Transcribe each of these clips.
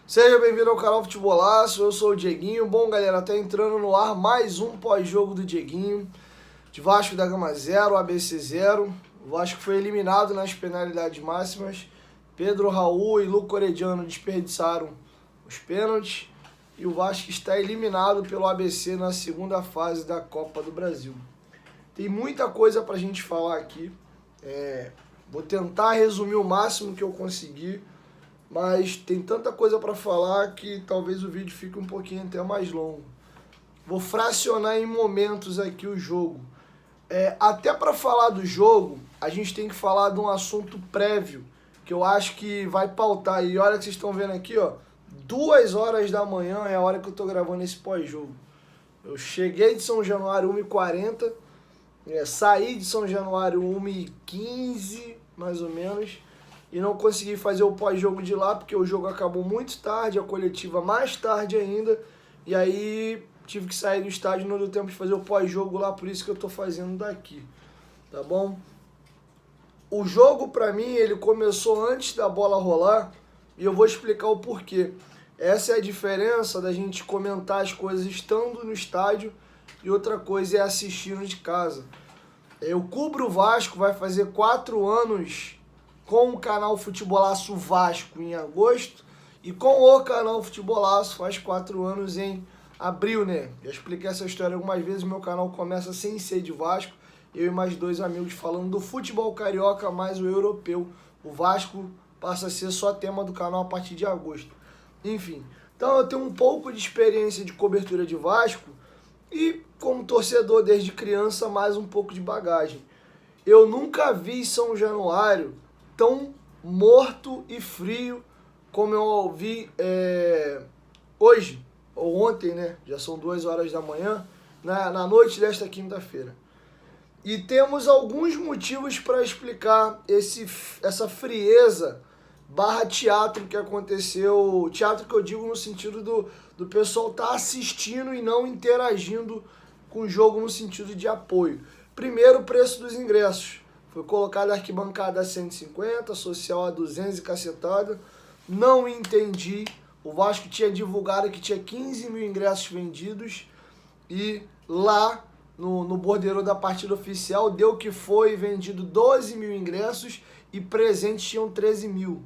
Seja bem-vindo ao canal Futebolaço, eu sou o Dieguinho. Bom, galera, tá entrando no ar mais um pós-jogo do Dieguinho. De Vasco da Gama 0, ABC 0. O Vasco foi eliminado nas penalidades máximas. Pedro Raul e Luco Orediano desperdiçaram os pênaltis. E o Vasco está eliminado pelo ABC na segunda fase da Copa do Brasil. Tem muita coisa pra gente falar aqui. Vou tentar resumir o máximo que eu conseguir. Mas tem tanta coisa para falar que talvez o vídeo fique um pouquinho até mais longo. Vou fracionar em momentos aqui o jogo. Até para falar do jogo, a gente tem que falar de um assunto prévio, que eu acho que vai pautar. E olha que vocês estão vendo aqui, ó, 2 horas da manhã é a hora que eu tô gravando esse pós-jogo. Eu cheguei de São Januário 1h40, saí de São Januário 1h15, mais ou menos. E não consegui fazer o pós-jogo de lá, porque o jogo acabou muito tarde, a coletiva mais tarde ainda. E aí tive que sair do estádio, não deu tempo de fazer o pós-jogo lá, por isso que eu tô fazendo daqui. Tá bom? O jogo, pra mim, ele começou antes da bola rolar, e eu vou explicar o porquê. Essa é a diferença da gente comentar as coisas estando no estádio, e outra coisa é assistindo de casa. Eu cubro o Vasco, vai fazer 4 anos com o canal Futebolaço Vasco em agosto e com o canal Futebolaço faz 4 anos em abril, né? Já expliquei essa história algumas vezes, meu canal começa sem ser de Vasco, eu e mais 2 amigos falando do futebol carioca mais o europeu. O Vasco passa a ser só tema do canal a partir de agosto. Enfim, então eu tenho um pouco de experiência de cobertura de Vasco e como torcedor desde criança mais um pouco de bagagem. Eu nunca vi São Januário tão morto e frio como eu vi hoje, ou ontem, né? Já são 2 horas da manhã, na noite desta quinta-feira. E temos alguns motivos para explicar essa frieza barra teatro que aconteceu. Teatro que eu digo no sentido do pessoal estar assistindo e não interagindo com o jogo no sentido de apoio. Primeiro, o preço dos ingressos. Foi colocada a arquibancada a 150, social a 200 e cacetada. Não entendi. O Vasco tinha divulgado que tinha 15 mil ingressos vendidos. E lá no bordeiro da partida oficial deu que foi vendido 12 mil ingressos e presentes tinham 13 mil.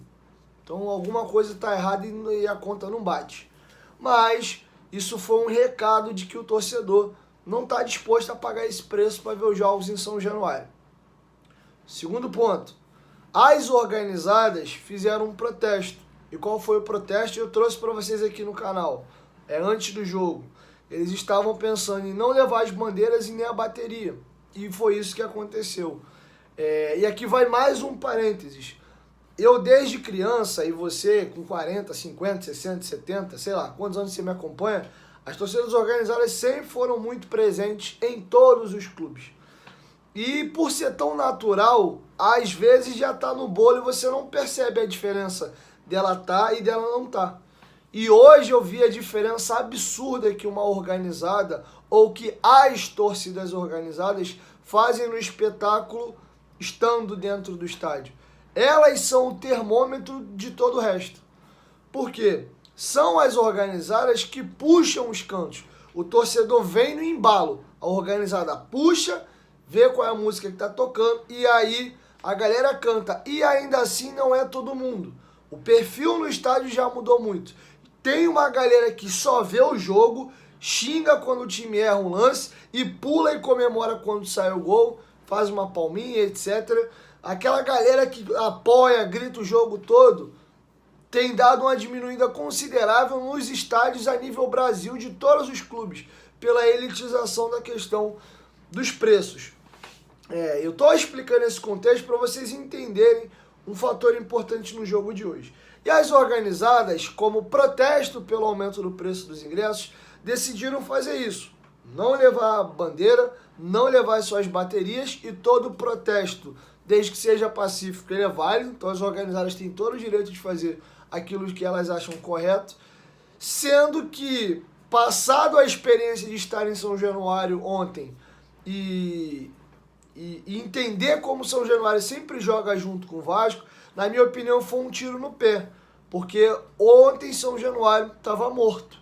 Então alguma coisa está errada e a conta não bate. Mas isso foi um recado de que o torcedor não está disposto a pagar esse preço para ver os jogos em São Januário. Segundo ponto, as organizadas fizeram um protesto. E qual foi o protesto? Eu trouxe para vocês aqui no canal. Antes do jogo. Eles estavam pensando em não levar as bandeiras e nem a bateria. E foi isso que aconteceu. E aqui vai mais um parênteses. Eu desde criança, e você com 40, 50, 60, 70, sei lá, quantos anos você me acompanha, as torcidas organizadas sempre foram muito presentes em todos os clubes. E por ser tão natural, às vezes já tá no bolo e você não percebe a diferença dela tá e dela não tá. E hoje eu vi a diferença absurda que uma organizada ou que as torcidas organizadas fazem no espetáculo estando dentro do estádio. Elas são o termômetro de todo o resto. Por quê? São as organizadas que puxam os cantos. O torcedor vem no embalo, a organizada puxa, vê qual é a música que está tocando e aí a galera canta. E ainda assim não é todo mundo. O perfil no estádio já mudou muito. Tem uma galera que só vê o jogo, xinga quando o time erra um lance e pula e comemora quando sai o gol, faz uma palminha, etc. Aquela galera que apoia, grita o jogo todo, tem dado uma diminuída considerável nos estádios a nível Brasil de todos os clubes, pela elitização da questão dos preços. Eu estou explicando esse contexto para vocês entenderem um fator importante no jogo de hoje. E as organizadas, como protesto pelo aumento do preço dos ingressos, decidiram fazer isso. Não levar a bandeira, não levar as suas baterias e todo o protesto, desde que seja pacífico, ele é válido. Então as organizadas têm todo o direito de fazer aquilo que elas acham correto. Sendo que, passado a experiência de estar em São Januário ontem e entender como São Januário sempre joga junto com o Vasco, na minha opinião foi um tiro no pé. porque ontem São Januário estava morto.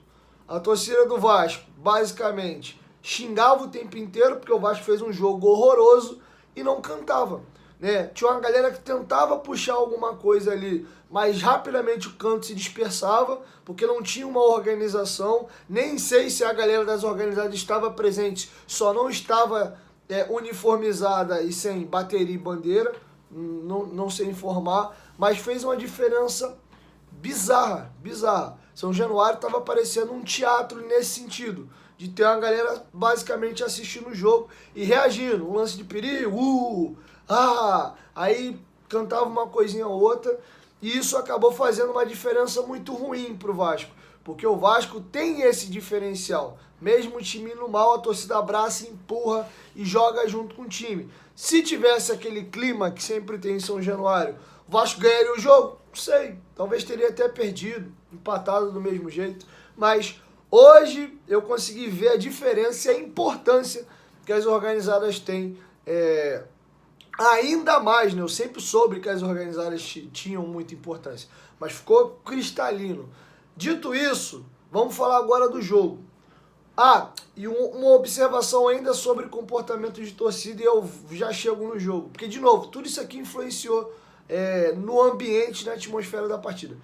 A torcida do Vasco, basicamente, xingava o tempo inteiro, porque o Vasco fez um jogo horroroso e não cantava, né? Tinha uma galera que tentava puxar alguma coisa ali, mas rapidamente o canto se dispersava, porque não tinha uma organização. Nem sei se a galera das organizadas estava presente, só não estava uniformizada e sem bateria e bandeira, não sei informar, mas fez uma diferença bizarra. São Januário estava parecendo um teatro nesse sentido, de ter uma galera basicamente assistindo o jogo e reagindo. Um lance de perigo, aí cantava uma coisinha ou outra, e isso acabou fazendo uma diferença muito ruim pro Vasco, porque o Vasco tem esse diferencial. Mesmo o time indo mal, a torcida abraça, empurra e joga junto com o time. Se tivesse aquele clima que sempre tem em São Januário, o Vasco ganharia o jogo? Não sei, talvez teria até perdido, empatado do mesmo jeito, mas hoje eu consegui ver a diferença e a importância que as organizadas têm, ainda mais, né? Eu sempre soube que as organizadas tinham muita importância, mas ficou cristalino. Dito isso, vamos falar agora do jogo. E uma observação ainda sobre comportamento de torcida, e eu já chego no jogo, porque, de novo, tudo isso aqui influenciou no ambiente, na atmosfera da partida.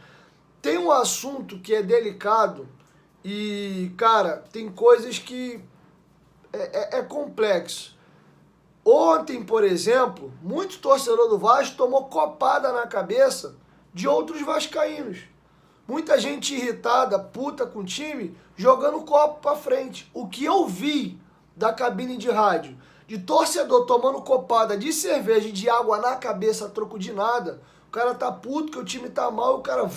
Tem um assunto que é delicado e, cara, tem coisas que é complexo. Ontem, por exemplo, muito torcedor do Vasco tomou copada na cabeça de outros vascaínos. Muita gente irritada, puta com o time, jogando copo pra frente. O que eu vi da cabine de rádio, de torcedor tomando copada de cerveja e de água na cabeça a troco de nada, o cara tá puto que o time tá mal e o cara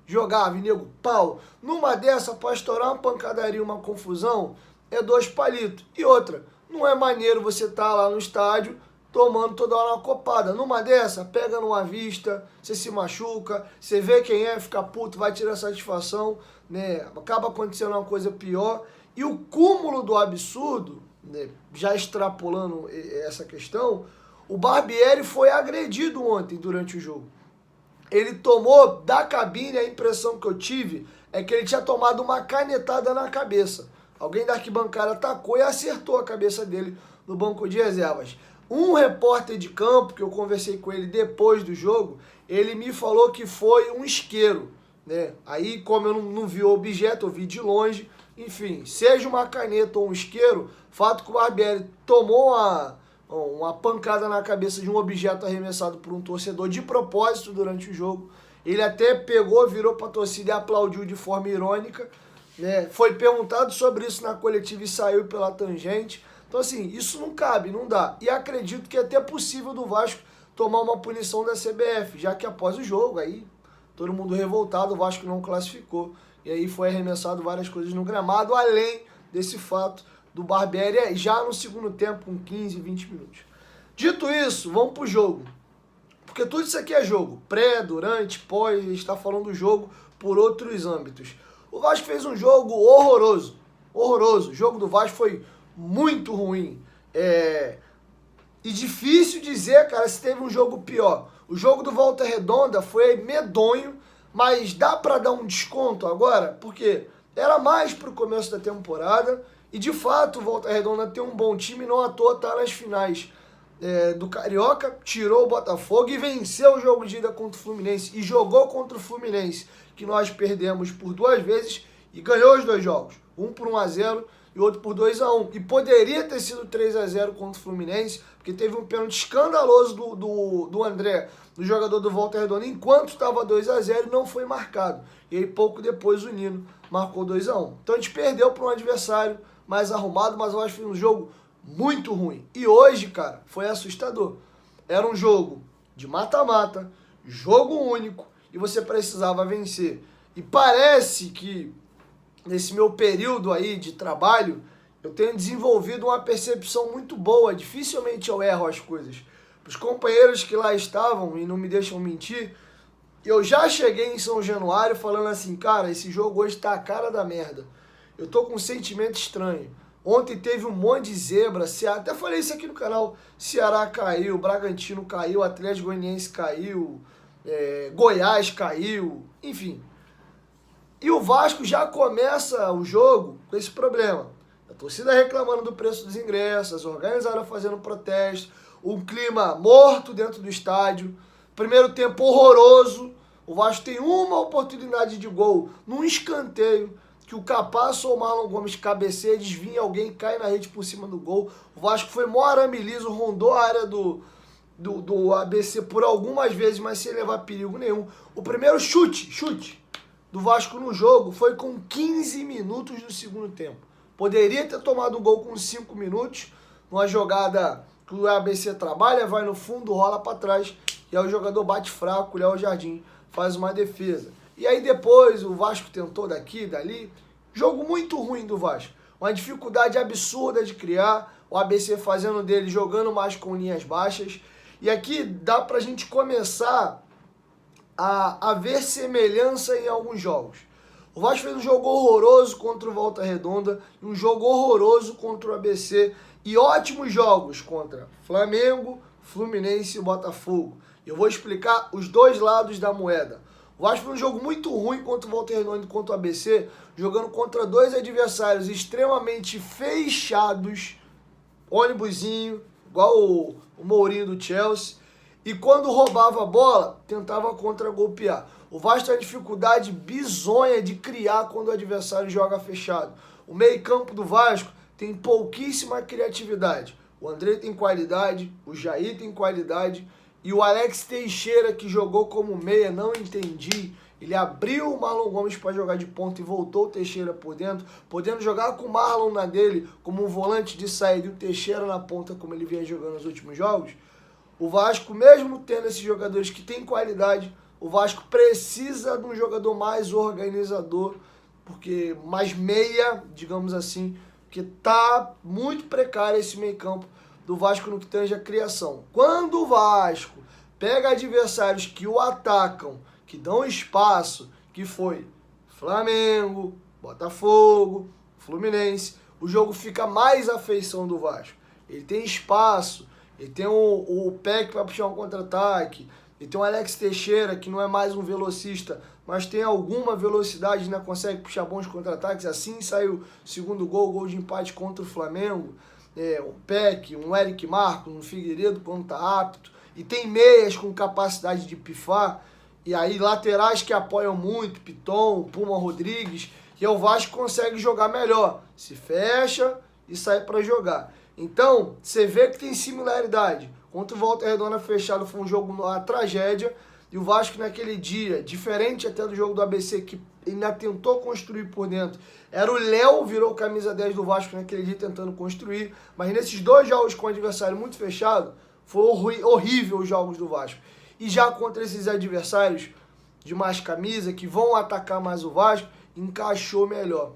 jogava, e nego, pau. Numa dessa, pra estourar uma pancadaria, uma confusão, é 2 palitos. E outra, não é maneiro você tá lá no estádio tomando toda hora uma copada. Numa dessa, pega numa vista, você se machuca, você vê quem fica puto, vai tirar satisfação, né? Acaba acontecendo uma coisa pior. E o cúmulo do absurdo, né, já extrapolando essa questão, o Barbieri foi agredido ontem durante o jogo. Ele tomou da cabine, a impressão que eu tive é que ele tinha tomado uma canetada na cabeça. Alguém da arquibancada atacou e acertou a cabeça dele no banco de reservas. Um repórter de campo, que eu conversei com ele depois do jogo, ele me falou que foi um isqueiro, né? Aí, como eu não vi o objeto, eu vi de longe. Enfim, seja uma caneta ou um isqueiro, fato que o Barbieri tomou uma pancada na cabeça de um objeto arremessado por um torcedor de propósito durante o jogo. Ele até pegou, virou para a torcida e aplaudiu de forma irônica, né? Foi perguntado sobre isso na coletiva e saiu pela tangente. Então, assim, isso não cabe, não dá. E acredito que é até possível do Vasco tomar uma punição da CBF, já que após o jogo, aí todo mundo revoltado, o Vasco não classificou. E aí foi arremessado várias coisas no gramado, além desse fato do Barbieri já no segundo tempo, com 15, 20 minutos. Dito isso, vamos pro jogo. Porque tudo isso aqui é jogo. Pré, durante, pós, a gente está falando do jogo por outros âmbitos. O Vasco fez um jogo horroroso. Horroroso. O jogo do Vasco foi muito ruim. E difícil dizer, cara, se teve um jogo pior. O jogo do Volta Redonda foi medonho, mas dá para dar um desconto agora, porque era mais pro começo da temporada e, de fato, o Volta Redonda tem um bom time, não à toa tá nas finais do Carioca, tirou o Botafogo e venceu o jogo de ida contra o Fluminense e jogou contra o Fluminense, que nós perdemos por 2 vezes e ganhou os 2 jogos, um por 1-0 e outro por 2-1. E poderia ter sido 3-0 contra o Fluminense, porque teve um pênalti escandaloso do André, do jogador do Volta Redonda, enquanto estava 2-0 e não foi marcado. E aí pouco depois o Nino marcou 2-1. Então a gente perdeu para um adversário mais arrumado, mas eu acho que foi um jogo muito ruim. E hoje, cara, foi assustador. Era um jogo de mata-mata, jogo único, e você precisava vencer. E parece que nesse meu período aí de trabalho, eu tenho desenvolvido uma percepção muito boa. Dificilmente eu erro as coisas. Os companheiros que lá estavam, e não me deixam mentir, eu já cheguei em São Januário falando assim, cara, esse jogo hoje tá a cara da merda. Eu tô com um sentimento estranho. Ontem teve um monte de zebra, até falei isso aqui no canal, Ceará caiu, Bragantino caiu, Atlético Goianiense caiu, Goiás caiu, enfim. E o Vasco já começa o jogo com esse problema. A torcida reclamando do preço dos ingressos, as organizadas fazendo protesto, um clima morto dentro do estádio, primeiro tempo horroroso. O Vasco tem uma oportunidade de gol num escanteio, que o Capasso ou o Marlon Gomes cabeceia, desvia alguém, cai na rede por cima do gol. O Vasco foi mó arame liso, rondou a área do ABC por algumas vezes, mas sem levar perigo nenhum. O primeiro chute do Vasco no jogo foi com 15 minutos do segundo tempo. Poderia ter tomado um gol com 5 minutos, numa jogada que o ABC trabalha, vai no fundo, rola para trás, e aí o jogador bate fraco, o Léo Jardim faz uma defesa. E aí depois o Vasco tentou daqui, dali, jogo muito ruim do Vasco. Uma dificuldade absurda de criar, o ABC fazendo dele, jogando mais com linhas baixas. E aqui dá pra gente começar a ver semelhança em alguns jogos. O Vasco fez um jogo horroroso contra o Volta Redonda, um jogo horroroso contra o ABC e ótimos jogos contra Flamengo, Fluminense e Botafogo. Eu vou explicar os dois lados da moeda. O Vasco foi um jogo muito ruim contra o Volta Redonda e contra o ABC, jogando contra dois adversários extremamente fechados, ônibusinho, igual o Mourinho do Chelsea, e quando roubava a bola, tentava contra-golpear. O Vasco tem uma dificuldade bizonha de criar quando o adversário joga fechado. O meio-campo do Vasco tem pouquíssima criatividade. O André tem qualidade, o Jair tem qualidade, e o Alex Teixeira, que jogou como meia, não entendi. Ele abriu o Marlon Gomes para jogar de ponta e voltou o Teixeira por dentro, podendo jogar com o Marlon na dele como um volante de saída e o Teixeira na ponta, como ele vinha jogando nos últimos jogos. O Vasco, mesmo tendo esses jogadores que têm qualidade, o Vasco precisa de um jogador mais organizador, porque mais meia, digamos assim, porque tá muito precário esse meio-campo do Vasco no que tange a criação. Quando o Vasco pega adversários que o atacam, que dão espaço, que foi Flamengo, Botafogo, Fluminense, o jogo fica mais à feição do Vasco. Ele tem espaço, ele tem o Peck para puxar um contra-ataque, ele tem o Alex Teixeira, que não é mais um velocista, mas tem alguma velocidade, né? Consegue puxar bons contra-ataques. Assim saiu o segundo gol de empate contra o Flamengo. Um Peck, um Eric Marcos, um Figueiredo quando está apto. E tem meias com capacidade de pifar. E aí laterais que apoiam muito, Piton, Puma Rodrigues. E o Vasco consegue jogar melhor. Se fecha e sai para jogar. Então, você vê que tem similaridade. Contra o Volta Redonda fechado foi um jogo, uma tragédia. E o Vasco naquele dia, diferente até do jogo do ABC, que ainda tentou construir por dentro. Era o Léo, virou camisa 10 do Vasco naquele dia tentando construir. Mas nesses dois jogos com o adversário muito fechado, foi horrível os jogos do Vasco. E já contra esses adversários de mais camisa, que vão atacar mais o Vasco, encaixou melhor.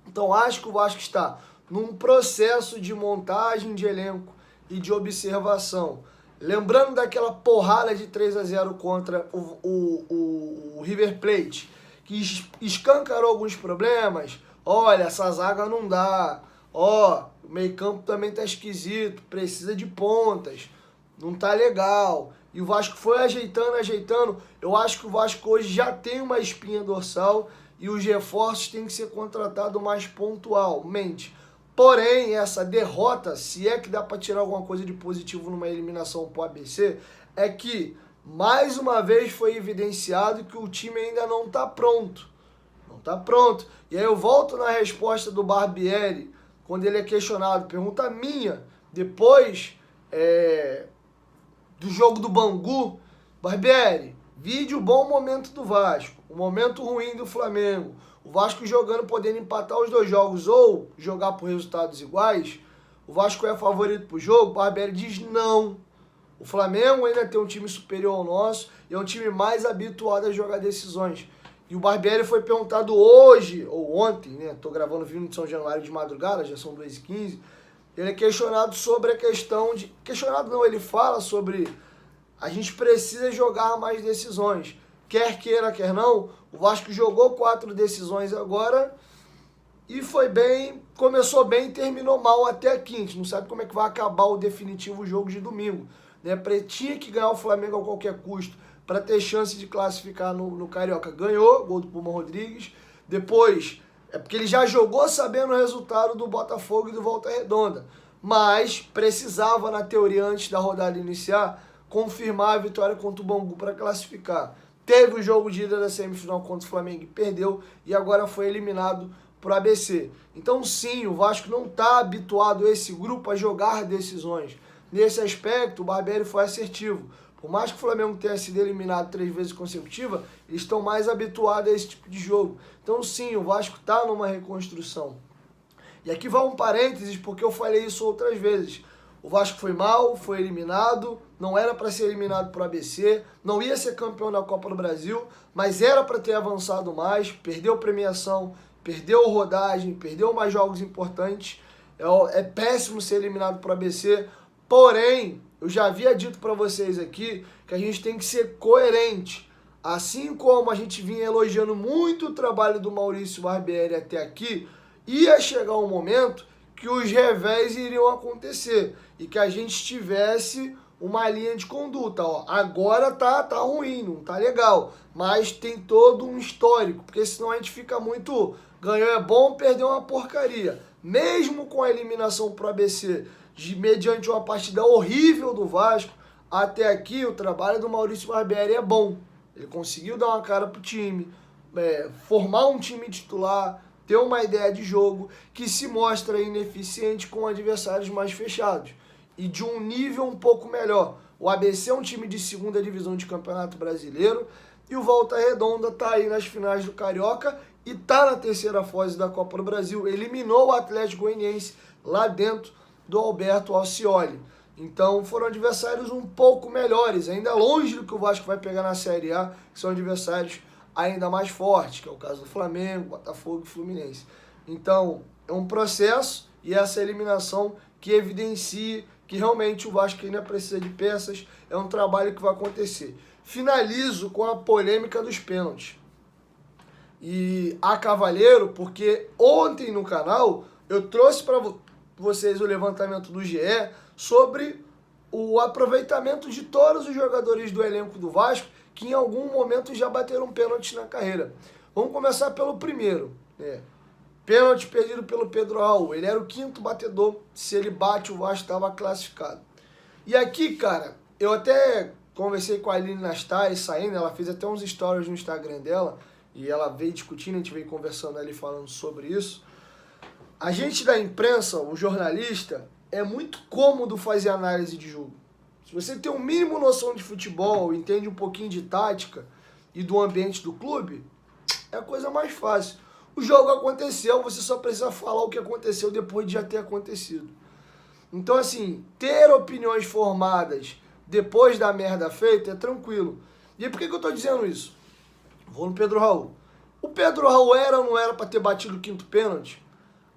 Então acho que o Vasco está num processo de montagem de elenco e de observação. Lembrando daquela porrada de 3-0 contra o River Plate, que escancarou alguns problemas. Olha, essa zaga não dá. Ó, o meio-campo também tá esquisito, precisa de pontas, não tá legal. E o Vasco foi ajeitando. Eu acho que o Vasco hoje já tem uma espinha dorsal e os reforços têm que ser contratados mais pontualmente. Porém, essa derrota, se é que dá para tirar alguma coisa de positivo numa eliminação pro ABC, é que, mais uma vez, foi evidenciado que o time ainda não está pronto. Não está pronto. E aí eu volto na resposta do Barbieri, quando ele é questionado, pergunta minha, depois do jogo do Bangu, Barbieri, vide o bom momento do Vasco, o momento ruim do Flamengo, o Vasco jogando, podendo empatar os dois jogos ou jogar por resultados iguais, o Vasco é favorito pro jogo? O Barbieri diz não. O Flamengo ainda tem um time superior ao nosso e é um time mais habituado a jogar decisões. E o Barbieri foi perguntado hoje, ou ontem, né? Tô gravando o vídeo de São Januário de madrugada, já são 2h15. Ele é questionado sobre a questão de... Questionado não, ele fala sobre... A gente precisa jogar mais decisões. Quer queira, quer não, o Vasco jogou 4 decisões agora e foi bem, começou bem e terminou mal até aqui. A gente não sabe como é que vai acabar o definitivo jogo de domingo. Né? Tinha que ganhar o Flamengo a qualquer custo para ter chance de classificar no Carioca. Ganhou, gol do Puma Rodrigues. Depois, é porque ele já jogou sabendo o resultado do Botafogo e do Volta Redonda. Mas precisava, na teoria, antes da rodada iniciar, confirmar a vitória contra o Bangu para classificar. Teve o jogo de ida da semifinal contra o Flamengo e perdeu, e agora foi eliminado pro ABC. Então sim, o Vasco não está habituado, esse grupo, a jogar decisões. Nesse aspecto, o Barbieri foi assertivo. Por mais que o Flamengo tenha sido eliminado 3 vezes consecutivas, eles estão mais habituados a esse tipo de jogo. Então sim, o Vasco está numa reconstrução. E aqui vai um parênteses, porque eu falei isso outras vezes. O Vasco foi mal, foi eliminado, não era para ser eliminado para o ABC, não ia ser campeão da Copa do Brasil, mas era para ter avançado mais, perdeu premiação, perdeu rodagem, perdeu mais jogos importantes. É péssimo ser eliminado para o ABC, porém, eu já havia dito para vocês aqui que a gente tem que ser coerente. Assim como a gente vinha elogiando muito o trabalho do Maurício Barbieri até aqui, ia chegar um momento que os revés iriam acontecer e que a gente tivesse uma linha de conduta. Ó, agora tá ruim, não tá legal, mas tem todo um histórico, porque senão a gente fica muito... Ganhou é bom, perdeu uma porcaria. Mesmo com a eliminação pro ABC, mediante uma partida horrível do Vasco, até aqui o trabalho do Maurício Barbieri é bom. Ele conseguiu dar uma cara pro time, formar um time titular, ter uma ideia de jogo que se mostra ineficiente com adversários mais fechados e de um nível um pouco melhor. O ABC é um time de segunda divisão de Campeonato Brasileiro e o Volta Redonda está aí nas finais do Carioca e está na terceira fase da Copa do Brasil. Eliminou o Atlético Goianiense lá dentro do Alberto Alcioli. Então foram adversários um pouco melhores, ainda longe do que o Vasco vai pegar na Série A, que são adversários ainda mais fortes, que é o caso do Flamengo, Botafogo e Fluminense. Então, é um processo e essa eliminação que evidencia que realmente o Vasco ainda precisa de peças, é um trabalho que vai acontecer. Finalizo com a polêmica dos pênaltis. E a Cavaleiro, porque ontem no canal eu trouxe para vocês o levantamento do GE sobre o aproveitamento de todos os jogadores do elenco do Vasco que em algum momento já bateram pênalti na carreira. Vamos começar pelo primeiro. Pênalti perdido pelo Pedro Raul. Ele era o 5º batedor. Se ele bate, o Vasco estava classificado. E aqui, cara, eu até conversei com a Aline Nastari saindo, ela fez até uns stories no Instagram dela, e ela veio discutindo, a gente veio conversando ali, falando sobre isso. A gente da imprensa, o jornalista, é muito cômodo fazer análise de jogo. Se você tem um mínimo noção de futebol, entende um pouquinho de tática e do ambiente do clube, é a coisa mais fácil. O jogo aconteceu, você só precisa falar o que aconteceu depois de já ter acontecido. Então, assim, ter opiniões formadas depois da merda feita é tranquilo. E por que eu tô dizendo isso? Vou no Pedro Raul. O Pedro Raul era ou não era para ter batido o 5º pênalti?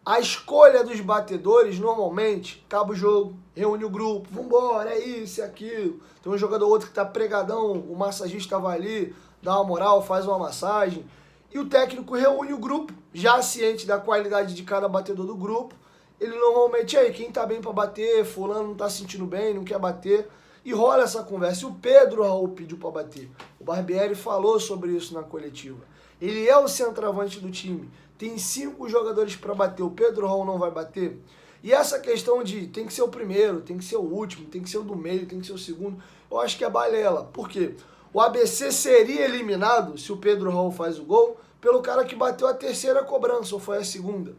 A escolha dos batedores, normalmente, acaba o jogo, reúne o grupo, vambora, é isso, é aquilo. Tem um jogador outro que tá pregadão, o massagista vai ali, dá uma moral, faz uma massagem. E o técnico reúne o grupo, já ciente da qualidade de cada batedor do grupo. Ele normalmente, aí, quem tá bem para bater, fulano não tá se sentindo bem, não quer bater. E rola essa conversa. E o Pedro Raul pediu para bater. O Barbieri falou sobre isso na coletiva. Ele é o centroavante do time. Tem 5 jogadores para bater. O Pedro Raul não vai bater? E essa questão de tem que ser o primeiro, tem que ser o último, tem que ser o do meio, tem que ser o segundo, eu acho que é balela. Por quê? O ABC seria eliminado, se o Pedro Raul faz o gol, pelo cara que bateu a 3ª cobrança, ou foi a 2ª.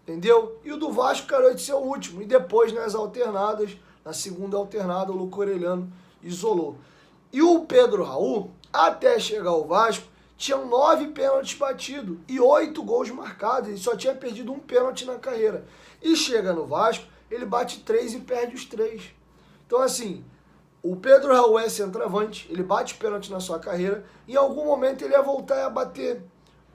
Entendeu? E o do Vasco, cara, de ser o último. E depois, nas alternadas, na 2ª alternada, o Luco Orelhano isolou. E o Pedro Raul, até chegar ao Vasco, tinham 9 pênaltis batidos e 8 gols marcados. Ele só tinha perdido um pênalti na carreira. E chega no Vasco, ele bate 3 e perde os 3. Então, assim, o Pedro Raul é centroavante, ele bate pênalti na sua carreira, em algum momento ele ia voltar a bater.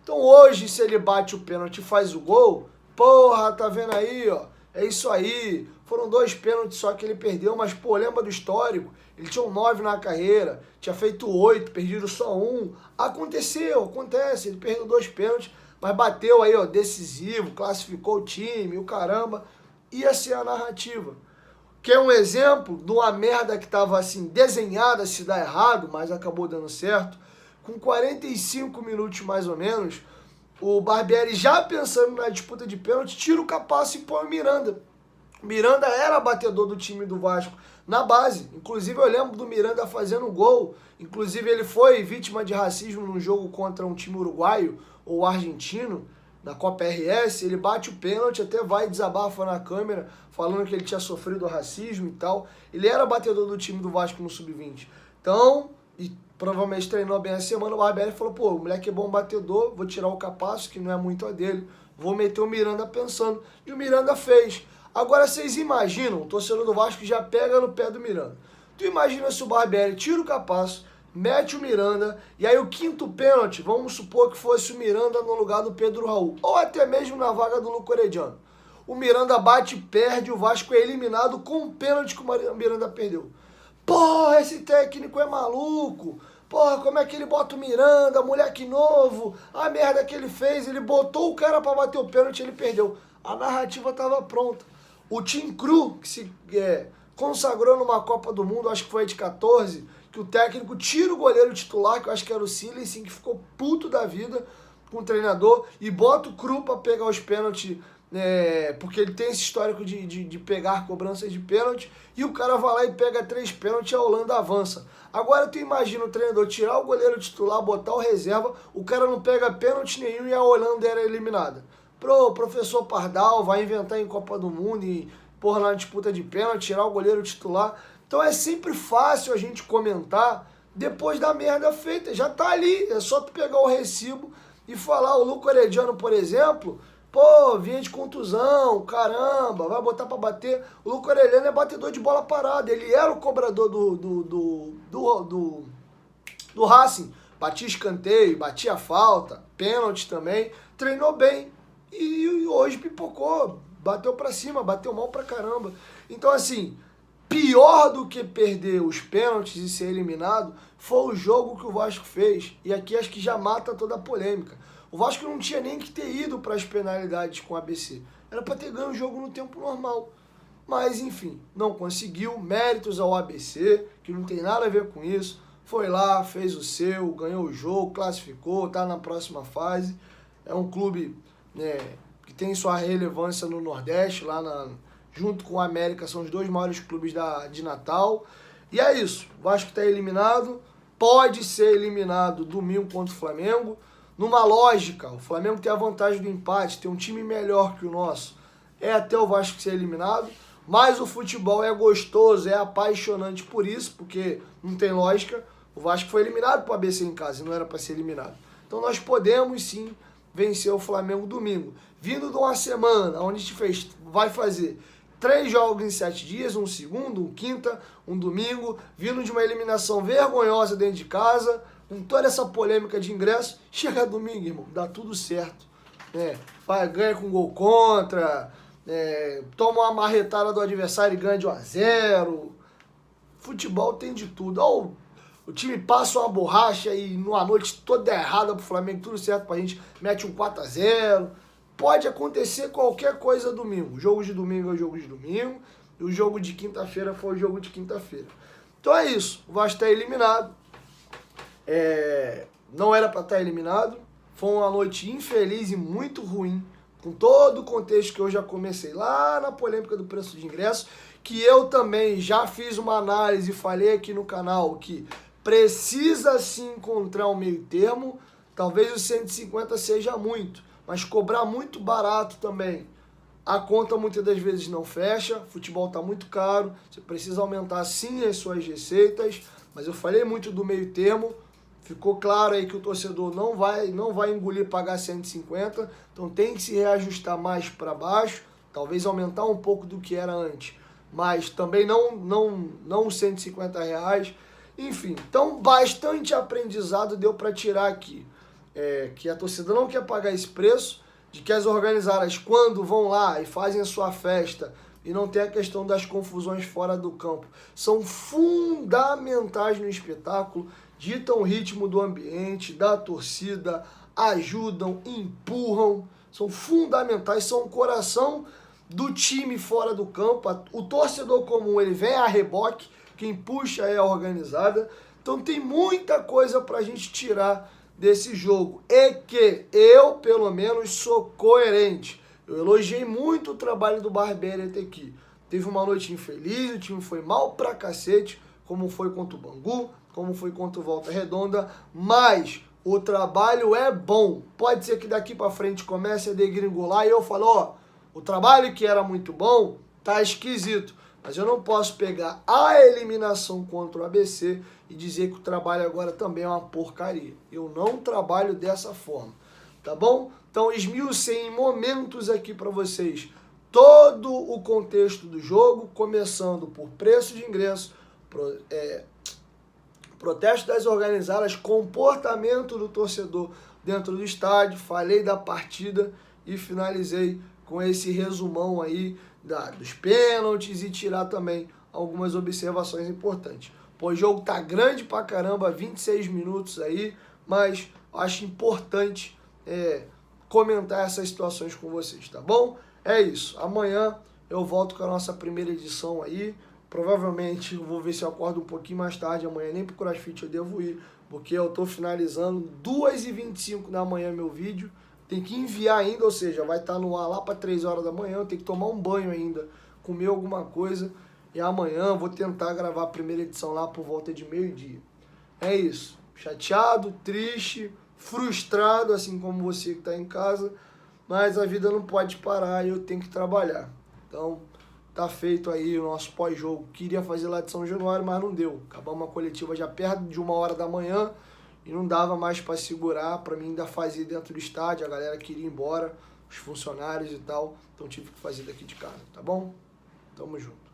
Então, hoje, se ele bate o pênalti e faz o gol, porra, tá vendo aí, ó? É isso aí. Foram 2 pênaltis só que ele perdeu, mas, pô, lembra do histórico? Ele tinha 9 na carreira, tinha feito 8, perdido só 1. Aconteceu, acontece. Ele perdeu 2 pênaltis, mas bateu aí, ó, decisivo, classificou o time, o caramba. Ia ser a narrativa. Que é um exemplo de uma merda que tava assim, desenhada se dar errado, mas acabou dando certo. Com 45 minutos mais ou menos, o Barbieri já pensando na disputa de pênalti, tira o Capasso e põe o Miranda. Miranda era batedor do time do Vasco na base. Inclusive eu lembro do Miranda fazendo gol. Inclusive ele foi vítima de racismo num jogo contra um time uruguaio ou argentino, na Copa RS. Ele bate o pênalti, até vai e desabafa na câmera, falando que ele tinha sofrido racismo e tal. Ele era batedor do time do Vasco no Sub-20. Então, e provavelmente treinou bem a semana, o Barbieri falou, pô, o moleque é bom batedor, vou tirar o Capasso, que não é muito a dele, vou meter o Miranda pensando. E o Miranda fez. Agora vocês imaginam, o torcedor do Vasco já pega no pé do Miranda. Tu imagina se o Barbieri tira o Capasso, mete o Miranda, e aí o quinto pênalti, vamos supor que fosse o Miranda no lugar do Pedro Raul, ou até mesmo na vaga do Luco Herediano. O Miranda bate e perde, o Vasco é eliminado com o pênalti que o Miranda perdeu. Porra, esse técnico é maluco. Porra, como é que ele bota o Miranda, moleque novo, a merda que ele fez, ele botou o cara pra bater o pênalti e ele perdeu. A narrativa tava pronta. O Tim Krul, que se consagrou numa Copa do Mundo, acho que foi a de 14, que o técnico tira o goleiro titular, que eu acho que era o Silensen, que ficou puto da vida com o treinador, e bota o Krul pra pegar os pênaltis, porque ele tem esse histórico de pegar cobranças de pênalti, e o cara vai lá e pega 3 pênaltis e a Holanda avança. Agora tu imagina o treinador tirar o goleiro titular, botar o reserva, o cara não pega pênalti nenhum e a Holanda era eliminada. Pro professor Pardal vai inventar em Copa do Mundo e, porra, na disputa de pênalti, tirar o goleiro titular. Então é sempre fácil a gente comentar depois da merda feita. Já tá ali, é só tu pegar o recibo e falar. O Luco Herediano, por exemplo, pô, vinha de contusão, caramba, vai botar pra bater. O Luco Herediano é batedor de bola parada, ele era o cobrador do Racing. Batia escanteio, batia falta, pênalti também, treinou bem. E hoje pipocou, bateu pra cima, bateu mal pra caramba. Então, assim, pior do que perder os pênaltis e ser eliminado foi o jogo que o Vasco fez. E aqui acho que já mata toda a polêmica. O Vasco não tinha nem que ter ido para as penalidades com o ABC. Era para ter ganho o jogo no tempo normal. Mas, enfim, não conseguiu. Méritos ao ABC, que não tem nada a ver com isso. Foi lá, fez o seu, ganhou o jogo, classificou, tá na próxima fase. É um clube que tem sua relevância no Nordeste, lá junto com o América, são os 2 maiores clubes de Natal. E é isso, o Vasco está eliminado, pode ser eliminado domingo contra o Flamengo. Numa lógica, o Flamengo tem a vantagem do empate, tem um time melhor que o nosso, é até o Vasco ser eliminado, mas o futebol é gostoso, é apaixonante por isso, porque não tem lógica, o Vasco foi eliminado para o ABC em casa e não era para ser eliminado. Então nós podemos sim vencer o Flamengo domingo. Vindo de uma semana onde a gente vai fazer 3 jogos em 7 dias, um segundo, um quinta, um domingo, vindo de uma eliminação vergonhosa dentro de casa, com toda essa polêmica de ingresso, chega domingo, irmão, dá tudo certo. Ganha com gol contra, toma uma marretada do adversário e ganha de 1-0. Futebol tem de tudo. Ou o time passa uma borracha e numa noite toda errada pro Flamengo, tudo certo pra gente, mete um 4-0. Pode acontecer qualquer coisa domingo. O jogo de domingo é o jogo de domingo, e o jogo de quinta-feira foi o jogo de quinta-feira. Então é isso, o Vasco está eliminado. Não era para estar eliminado. Foi uma noite infeliz e muito ruim, com todo o contexto que eu já comecei lá na polêmica do preço de ingresso, que eu também já fiz uma análise e falei aqui no canal que precisa se encontrar um meio termo. Talvez os 150 seja muito, mas cobrar muito barato também, a conta muitas das vezes não fecha, futebol está muito caro, você precisa aumentar sim as suas receitas, mas eu falei muito do meio termo, ficou claro aí que o torcedor não vai engolir pagar 150, então tem que se reajustar mais para baixo, talvez aumentar um pouco do que era antes, mas também não os 150 reais, enfim, então bastante aprendizado deu para tirar aqui. Que a torcida não quer pagar esse preço, de que as organizadas, quando vão lá e fazem a sua festa, e não tem a questão das confusões fora do campo, são fundamentais no espetáculo, ditam o ritmo do ambiente, da torcida, ajudam, empurram, são fundamentais, são o coração do time fora do campo. O torcedor comum, ele vem a reboque, quem puxa é a organizada. Então tem muita coisa pra gente tirar desse jogo. E que eu, pelo menos, sou coerente. Eu elogiei muito o trabalho do Barbieri até aqui. Teve uma noite infeliz, o time foi mal pra cacete, como foi contra o Bangu, como foi contra o Volta Redonda, mas o trabalho é bom. Pode ser que daqui pra frente comece a degringolar e eu falo, ó, o trabalho que era muito bom tá esquisito. Mas eu não posso pegar a eliminação contra o ABC e dizer que o trabalho agora também é uma porcaria. Eu não trabalho dessa forma, tá bom? Então esmiucei em momentos aqui para vocês todo o contexto do jogo, começando por preço de ingresso, protesto das organizadas, comportamento do torcedor dentro do estádio, falei da partida e finalizei com esse resumão aí dos pênaltis e tirar também algumas observações importantes. Pô, o jogo tá grande pra caramba, 26 minutos aí, mas acho importante comentar essas situações com vocês, tá bom? É isso, amanhã eu volto com a nossa primeira edição aí. Provavelmente eu vou ver se eu acordo um pouquinho mais tarde amanhã, nem pro CrossFit eu devo ir, porque eu tô finalizando 2h25 da manhã meu vídeo. Tem que enviar ainda, ou seja, vai estar no ar lá para 3 horas da manhã, eu tenho que tomar um banho ainda, comer alguma coisa, e amanhã eu vou tentar gravar a primeira edição lá por volta de meio-dia. É isso, chateado, triste, frustrado, assim como você que está em casa, mas a vida não pode parar e eu tenho que trabalhar. Então, tá feito aí o nosso pós-jogo. Queria fazer lá de São Januário, mas não deu. Acabamos uma coletiva já perto de 1h da manhã e não dava mais para segurar, para mim ainda fazer dentro do estádio. A galera queria ir embora, os funcionários e tal, então tive que fazer daqui de casa, tá bom? Tamo junto.